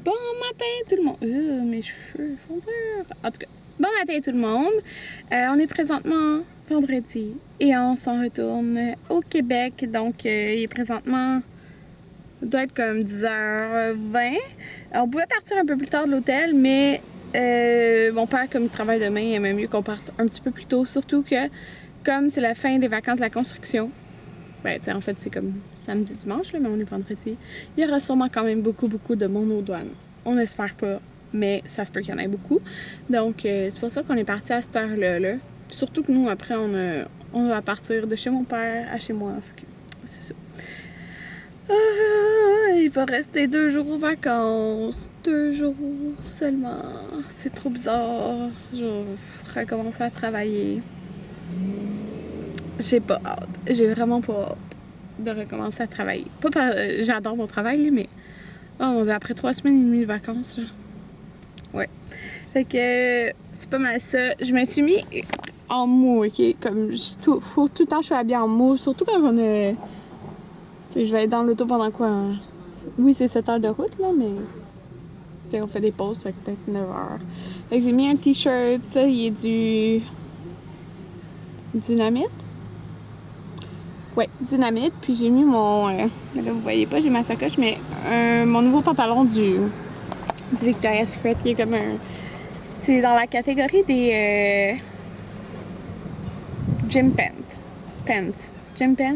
Bon matin tout le monde. Mes cheveux font peur. En tout cas, bon matin tout le monde. On est présentement vendredi et on s'en retourne au Québec. Donc, il est présentement, il doit être comme 10h20. On pouvait partir un peu plus tard de l'hôtel, mais mon père, comme il travaille demain, il aimait mieux qu'on parte un petit peu plus tôt. Surtout que, comme c'est la fin des vacances de la construction, ben, tu sais, en fait, c'est comme samedi, dimanche, là, mais on est vendredi. Il y aura sûrement quand même beaucoup de monde aux douanes. On n'espère pas, mais ça se peut qu'il y en ait beaucoup. Donc, c'est pour ça qu'on est parti à cette heure-là. Là. Surtout que nous, après, on va partir de chez mon père à chez moi. Fait que c'est ça. Il va rester 2 jours aux vacances. 2 jours seulement. C'est trop bizarre. Je vais recommencer à travailler. J'ai pas hâte. J'ai vraiment pas hâte de recommencer à travailler. Pas j'adore mon travail, mais oh mon Dieu, après 3 semaines et demie de vacances, là. Ouais. Fait que c'est pas mal ça. Je me suis mis en mou, ok? Comme, faut tout le temps que je sois habillée en mou, surtout quand on a... Tu sais, je vais être dans l'auto pendant quoi? Hein? Oui, c'est 7 heures de route, là, mais... Tu sais, on fait des pauses, ça peut-être 9 heures. Fait que j'ai mis un t-shirt, ça, il est du... Dynamite? Ouais, Dynamite. Puis j'ai mis mon... là, vous voyez pas, j'ai ma sacoche, mais mon nouveau pantalon du Victoria's Secret, qui est comme un... C'est dans la catégorie des gym pants. Gym pants,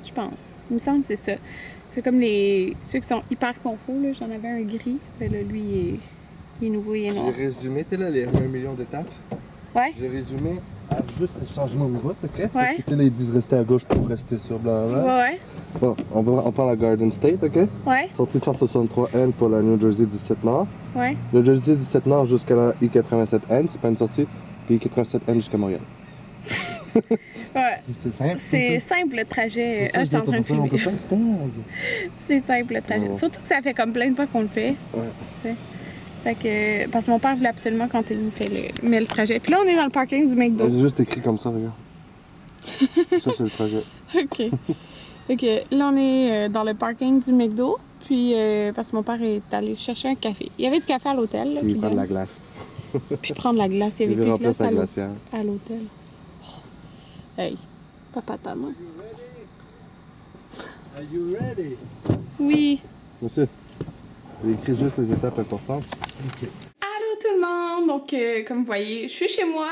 je pense. Il me semble que c'est ça. C'est comme ceux qui sont hyper confort, là. J'en avais un gris. Ben là, lui, il est nouveau, il est noir. J'ai résumé, t'es là, les 1 million d'étapes. Ouais. J'ai résumé à juste le changement de route, ok? Parce Ouais. que là, ils disent rester à gauche pour rester sur blablabla. Ouais. Bon, on prend la Garden State, ok? Ouais. Sortie 163N pour la New Jersey 17 Nord. Ouais. New Jersey 17 Nord jusqu'à la I-87N, c'est pas une sortie. Puis I-87N jusqu'à Montréal. Ouais. C'est simple. C'est simple le trajet. Ah, j'étais en train de filmer. C'est simple le trajet. Oh. Surtout que ça fait comme plein de fois qu'on le fait. Ouais. T'sais. Fait que... Parce que mon père voulait absolument quand il nous fait le trajet. Puis là, on est dans le parking du McDo. J'ai juste écrit comme ça, regarde. Ça, c'est le trajet. OK. Fait que là, on est dans le parking du McDo. Puis, parce que mon père est allé chercher un café. Il y avait du café à l'hôtel. Puis prendre la glace. Puis prendre la glace. Il y avait plus de glace à l'hôtel. Oh. Hey, papa tannant. Are you ready? Oui. Monsieur, j'ai écrit juste les étapes importantes. OK. Allô tout le monde! Donc, comme vous voyez, je suis chez moi,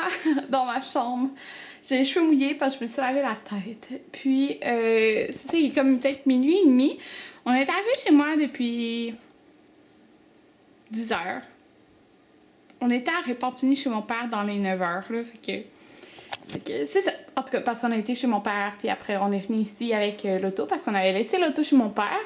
dans ma chambre. J'ai les cheveux mouillés parce que je me suis lavé la tête. Puis, c'est ça, il est comme peut-être minuit et demi. On est arrivé chez moi depuis 10 heures. On était à Repentigny chez mon père dans les 9 heures, là. Fait que c'est ça. En tout cas, parce qu'on a été chez mon père, puis après, on est venu ici avec l'auto parce qu'on avait laissé l'auto chez mon père.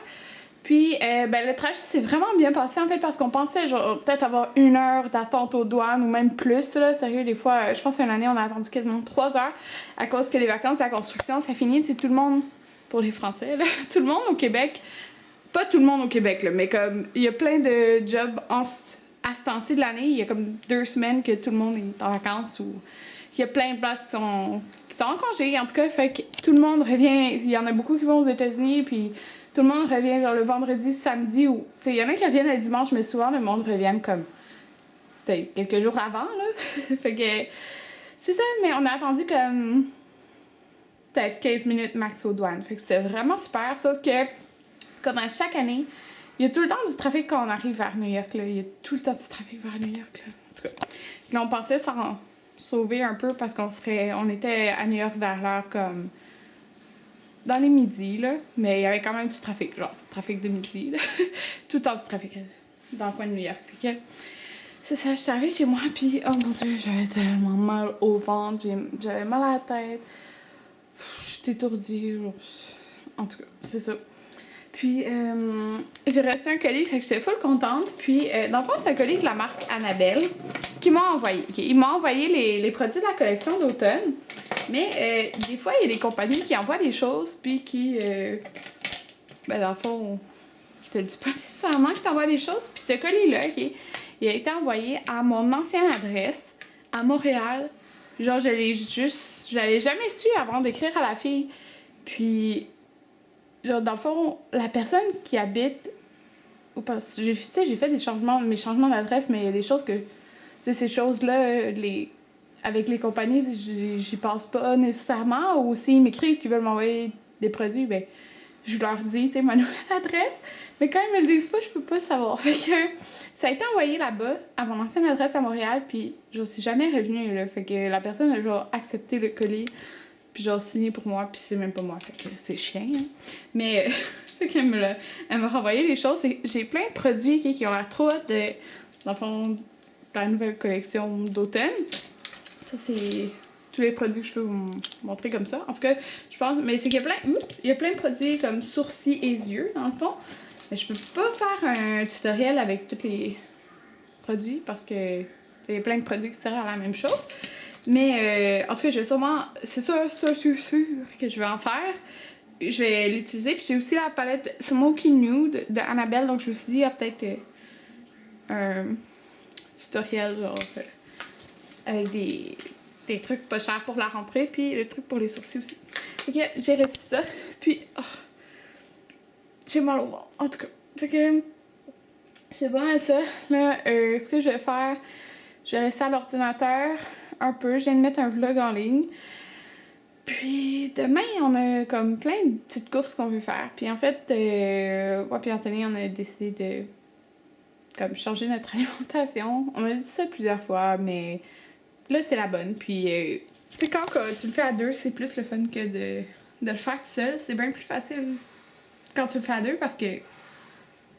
Puis, ben, le trajet s'est vraiment bien passé, en fait, parce qu'on pensait, genre, peut-être avoir 1 heure d'attente aux douanes ou même plus, là. Sérieux, des fois, je pense qu'une année, on a attendu quasiment 3 heures à cause que les vacances de la construction, ça finit, tu sais, tout le monde, pour les Français, là, tout le monde au Québec, pas tout le monde au Québec, là, mais comme, il y a plein de jobs à ce temps-ci de l'année, il y a comme 2 semaines que tout le monde est en vacances ou il y a plein de places qui sont en congé, en tout cas, fait que tout le monde revient, il y en a beaucoup qui vont aux États-Unis, puis tout le monde revient vers le vendredi, samedi, ou... Tu sais, il y en a qui reviennent le dimanche, mais souvent, le monde revient comme... Tu sais, quelques jours avant, là. Fait que... C'est ça, mais on a attendu comme... Peut-être 15 minutes max aux douanes. Fait que c'était vraiment super, sauf que, comme à chaque année, il y a tout le temps du trafic quand on arrive vers New York, là. Il y a tout le temps du trafic vers New York, là. En tout cas, là, on pensait s'en sauver un peu parce qu'on était à New York vers l'heure comme... dans les midis, là, mais il y avait quand même du trafic, genre, trafic de midi, là. Tout le temps du trafic dans le coin de New York. Okay? C'est ça, je suis arrivée chez moi, puis oh mon Dieu, j'avais tellement mal au ventre, j'avais mal à la tête, j'étais étourdie, genre, en tout cas, c'est ça. Puis, j'ai reçu un colis, fait que j'étais full contente, puis dans le fond, c'est un colis de la marque Annabelle qui m'a envoyé. Okay? Il m'a envoyé les produits de la collection d'automne. Mais des fois, il y a des compagnies qui envoient des choses, puis qui, ben dans le fond, je te le dis pas nécessairement qu'ils t'envoient des choses. Puis ce colis-là, okay, il a été envoyé à mon ancienne adresse, à Montréal. Genre, je l'avais jamais su avant d'écrire à la fille. Puis, genre, dans le fond, la personne qui habite Parce que j'ai fait mes changements d'adresse, mais il y a des choses que, tu sais, ces choses-là, avec les compagnies, j'y pense pas nécessairement. Ou s'ils m'écrivent qu'ils veulent m'envoyer des produits, ben, je leur dis, tu sais, ma nouvelle adresse. Mais quand ils me le disent pas, je peux pas savoir. Fait que ça a été envoyé là-bas, à mon ancienne adresse à Montréal, puis je suis jamais revenue, là. Fait que la personne a genre accepté le colis, puis genre signé pour moi, puis c'est même pas moi. Fait que c'est chiant, hein. Mais, fait qu'elle m'a renvoyé les choses. J'ai plein de produits qui ont l'air trop hot dans le fond, de la nouvelle collection d'automne. Ça, c'est tous les produits que je peux vous montrer comme ça. En tout cas, je pense. Mais c'est qu'il y a plein de produits comme sourcils et yeux, dans le fond. Mais je peux pas faire un tutoriel avec tous les produits parce que il y a plein de produits qui servent à la même chose. Mais en tout cas, je vais sûrement. C'est sûr que je vais en faire. Je vais l'utiliser. Puis j'ai aussi la palette Smoky Nude de Annabelle. Donc je me suis dit, il y a peut-être un tutoriel genre avec des trucs pas chers pour la rentrée. Puis le truc pour les sourcils aussi. Fait que j'ai reçu ça. Puis j'ai mal au ventre. En tout cas. Fait que c'est bon à ça. Là, ce que je vais faire, je vais rester à l'ordinateur un peu. Je viens de mettre un vlog en ligne. Puis demain, on a comme plein de petites courses qu'on veut faire. Puis en fait, moi puis Anthony, on a décidé de comme changer notre alimentation. On a dit ça plusieurs fois, mais là, c'est la bonne. Puis tu sais, quand tu le fais à deux, c'est plus le fun que de le faire tout seul. C'est bien plus facile quand tu le fais à deux parce que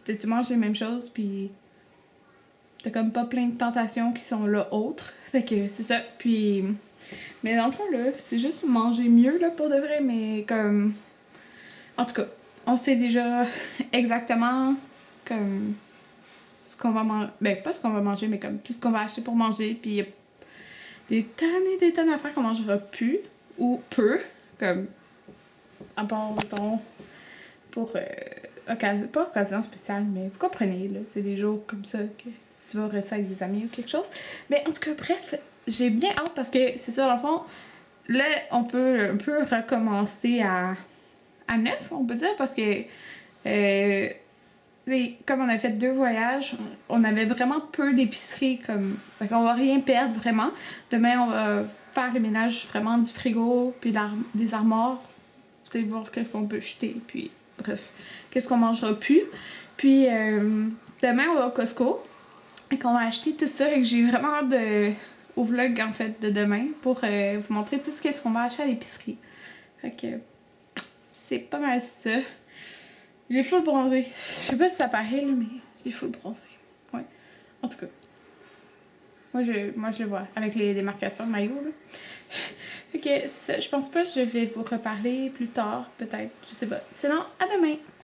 tu manges les mêmes choses, puis t'as comme pas plein de tentations qui sont là autres. Fait que c'est ça. Puis mais dans le fond, là, c'est juste manger mieux, là, pour de vrai, mais comme... En tout cas, on sait déjà exactement, comme, ce qu'on va manger... Ben, pas ce qu'on va manger, mais comme tout ce qu'on va acheter pour manger, puis il y a des tonnes et des tonnes d'affaires qu'on mangera plus, ou peu, comme, à part, mettons, pour... pas occasion spéciale, mais vous comprenez, là, c'est des jours comme ça, que si tu vas rester avec des amis ou quelque chose. Mais en tout cas, bref... J'ai bien hâte parce que c'est ça, dans le fond, là, on peut un peu recommencer à neuf, on peut dire, parce que comme on a fait 2 voyages, on avait vraiment peu d'épicerie, comme, fait qu'on va rien perdre vraiment. Demain, on va faire le ménage vraiment du frigo, puis des armoires, tu sais, voir qu'est-ce qu'on peut jeter, puis bref, qu'est-ce qu'on mangera plus. Puis demain, on va au Costco, et qu'on va acheter tout ça, et que j'ai vraiment hâte au vlog en fait de demain pour vous montrer tout ce qu'on va acheter à l'épicerie. Fait que c'est pas mal ça. J'ai full bronzé. Je sais pas si ça paraît là, mais j'ai full bronzé. Ouais. En tout cas. Moi je le vois avec les démarcations de maillot là. Fait que ça, je pense pas que je vais vous reparler plus tard, peut-être. Je sais pas. Sinon, à demain!